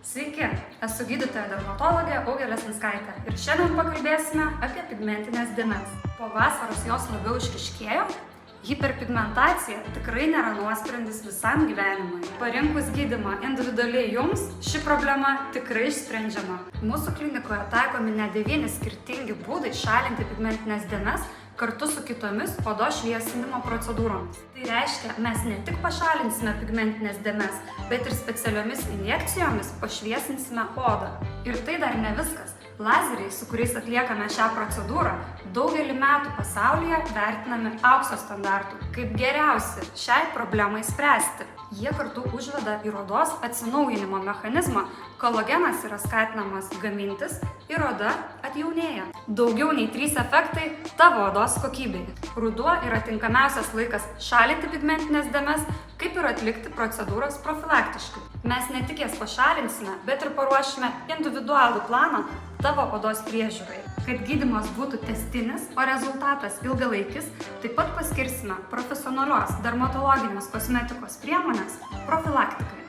Sveiki, esu gydytoja dermatologė Augelė Svinskaitė ir šiandien pakalbėsime apie pigmentinės dėmes. Po vasaros jos labiau išryškėjo. Hiperpigmentacija tikrai nėra nuosprendis visam gyvenimui. Parinkus gydymą individualiai jums, ši problema tikrai išsprendžiama. Mūsų klinikoje taikomi net 9 skirtingi būdai šalinti pigmentinės dėmes kartu su kitomis odos šviesinimo procedūromis. Tai reiškia, mes ne tik pašalinsime pigmentinės dėmes, bet ir specialiomis injekcijomis pašviesinsime odą. Ir tai dar ne viskas. Lazeriai, su kuriais atliekame šią procedūrą, daugelį metų pasaulyje vertinami aukso standartų, kaip geriausi šiai problemai spręsti. Jie kartu užveda ir odos atsinaujinimo mechanizmą, kolagenas yra skatinamas gamintis ir oda atjaunėja. Daugiau nei 3 efektai tavo odos kokybei. Ruduo yra tinkamiausias laikas šalinti pigmentinės dėmes, kaip ir atlikti procedūras profilaktiškai. Mes ne tik jas pašalinsime, bet ir paruošime individualų planą tavo odos priežiūrai. Kad gydymas būtų tęstinis, o rezultatas ilgalaikis, taip pat paskirsime profesionalios dermatologinės kosmetikos priemonės profilaktikai.